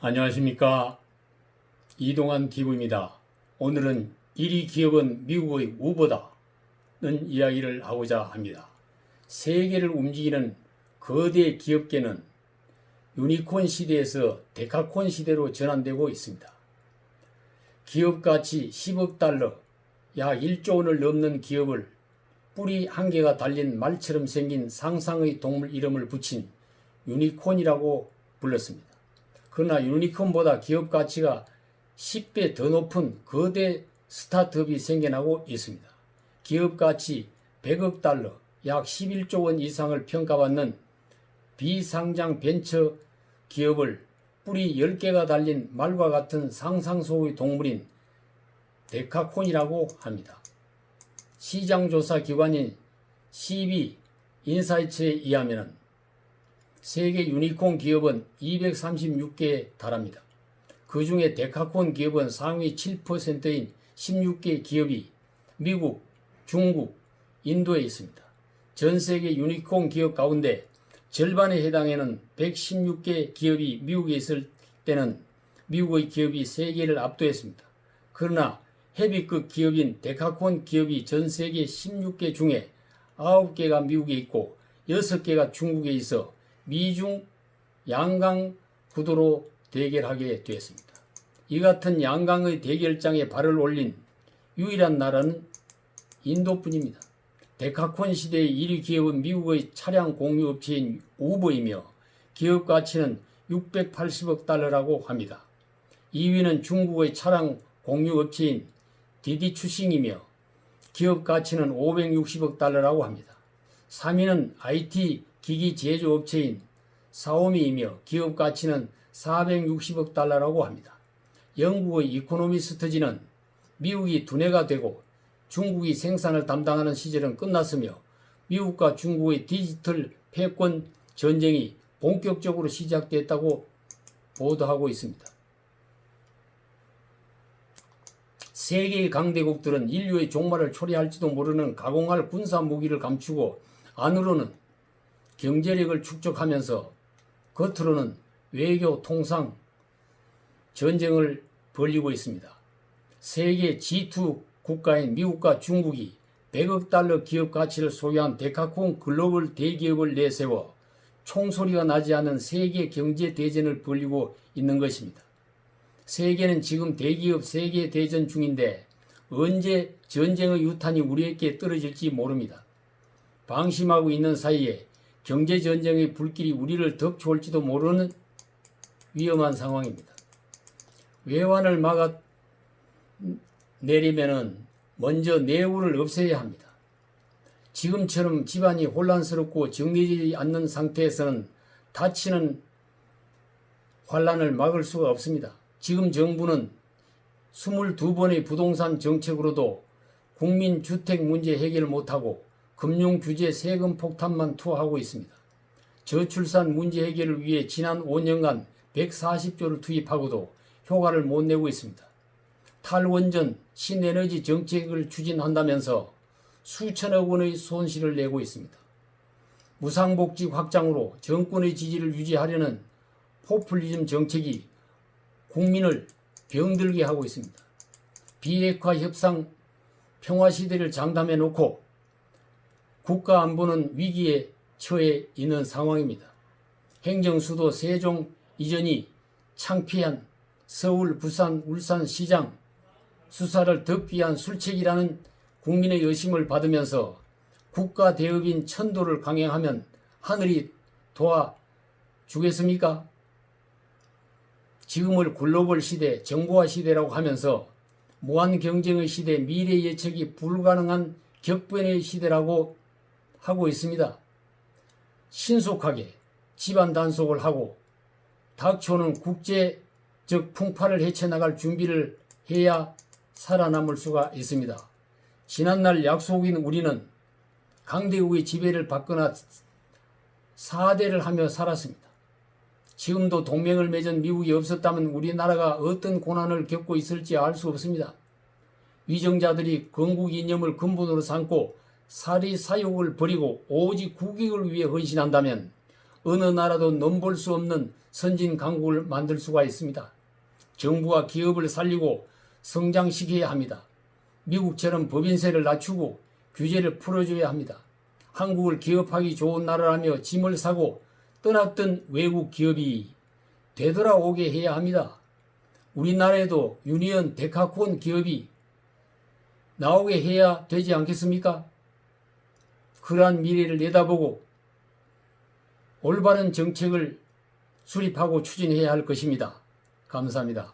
안녕하십니까. 이동환 TV입니다. 오늘은 1위 기업은 미국의 우버다는 이야기를 하고자 합니다. 세계를 움직이는 거대 기업계는 유니콘 시대에서 데카콘 시대로 전환되고 있습니다. 기업 가치 10억 달러, 약 1조 원을 넘는 기업을 뿌리 한 개가 달린 말처럼 생긴 상상의 동물 이름을 붙인 유니콘이라고 불렀습니다. 그러나 유니콘보다 기업 가치가 10배 더 높은 거대 스타트업이 생겨나고 있습니다. 기업 가치 100억 달러, 약 11조 원 이상을 평가받는 비상장 벤처 기업을 뿌리 10개가 달린 말과 같은 상상 속의 동물인 데카콘이라고 합니다. 시장조사 기관인 CB 인사이트에 의하면 세계 유니콘 기업은 236개에 달합니다. 그 중에 데카콘 기업은 상위 7%인 16개 기업이 미국, 중국, 인도에 있습니다. 전 세계 유니콘 기업 가운데 절반에 해당하는 116개 기업이 미국에 있을 때는 미국의 기업이 3개를 압도했습니다. 그러나 헤비급 기업인 데카콘 기업이 전 세계 16개 중에 9개가 미국에 있고 6개가 중국에 있어 미중 양강 구도로 대결하게 되었습니다. 이 같은 양강의 대결장에 발을 올린 유일한 나라는 인도뿐입니다. 데카콘 시대의 1위 기업은 미국의 차량 공유 업체인 우버이며 기업 가치는 680억 달러라고 합니다. 2위는 중국의 차량 공유 업체인 디디추싱이며 기업 가치는 560억 달러라고 합니다. 3위는 IT 기기 제조 업체인 사오미이며 기업 가치는 460억 달러라고 합니다. 영국의 이코노미스트지는 미국이 두뇌가 되고 중국이 생산을 담당하는 시절은 끝났으며 미국과 중국의 디지털 패권 전쟁이 본격적으로 시작됐다고 보도하고 있습니다. 세계의 강대국들은 인류의 종말을 초래할지도 모르는 가공할 군사 무기를 감추고 안으로는 경제력을 축적하면서 겉으로는 외교, 통상, 전쟁을 벌이고 있습니다. 세계 G2 국가인 미국과 중국이 100억 달러 기업 가치를 소유한 데카콘 글로벌 대기업을 내세워 총소리가 나지 않은 세계 경제 대전을 벌이고 있는 것입니다. 세계는 지금 대기업 세계 대전 중인데 언제 전쟁의 유탄이 우리에게 떨어질지 모릅니다. 방심하고 있는 사이에 경제전쟁의 불길이 우리를 덮쳐올지도 모르는 위험한 상황입니다. 외환을 막아내려면 먼저 내후를 없애야 합니다. 지금처럼 집안이 혼란스럽고 정리되지 않는 상태에서는 닥치는 환란을 막을 수가 없습니다. 지금 정부는 22번의 부동산 정책으로도 국민 주택 문제 해결 못하고 금융규제 세금 폭탄만 투하하고 있습니다. 저출산 문제 해결을 위해 지난 5년간 140조를 투입하고도 효과를 못 내고 있습니다. 탈원전, 신에너지 정책을 추진한다면서 수천억 원의 손실을 내고 있습니다. 무상복지 확장으로 정권의 지지를 유지하려는 포퓰리즘 정책이 국민을 병들게 하고 있습니다. 비핵화 협상 평화시대를 장담해 놓고 국가 안보는 위기에 처해 있는 상황입니다. 행정수도 세종 이전이 창피한 서울, 부산, 울산 시장 수사를 덮기 위한 술책이라는 국민의 의심을 받으면서 국가 대업인 천도를 강행하면 하늘이 도와주겠습니까? 지금을 글로벌 시대, 정보화 시대라고 하면서 무한 경쟁의 시대, 미래 예측이 불가능한 격변의 시대라고 하고 있습니다. 신속하게 집안 단속을 하고 닥쳐오는 국제적 풍파를 헤쳐나갈 준비를 해야 살아남을 수가 있습니다. 지난날 약속인 우리는 강대국의 지배를 받거나 사대를 하며 살았습니다. 지금도 동맹을 맺은 미국이 없었다면 우리나라가 어떤 고난을 겪고 있을지 알 수 없습니다. 위정자들이 건국 이념을 근본으로 삼고 사리사욕을 버리고 오직 국익을 위해 헌신한다면 어느 나라도 넘볼 수 없는 선진 강국을 만들 수가 있습니다. 정부와 기업을 살리고 성장시켜야 합니다. 미국처럼 법인세를 낮추고 규제를 풀어줘야 합니다. 한국을 기업하기 좋은 나라라며 짐을 사고 떠났던 외국 기업이 되돌아오게 해야 합니다. 우리나라에도 유니언 데카콘 기업이 나오게 해야 되지 않겠습니까? 그러한 미래를 내다보고 올바른 정책을 수립하고 추진해야 할 것입니다. 감사합니다.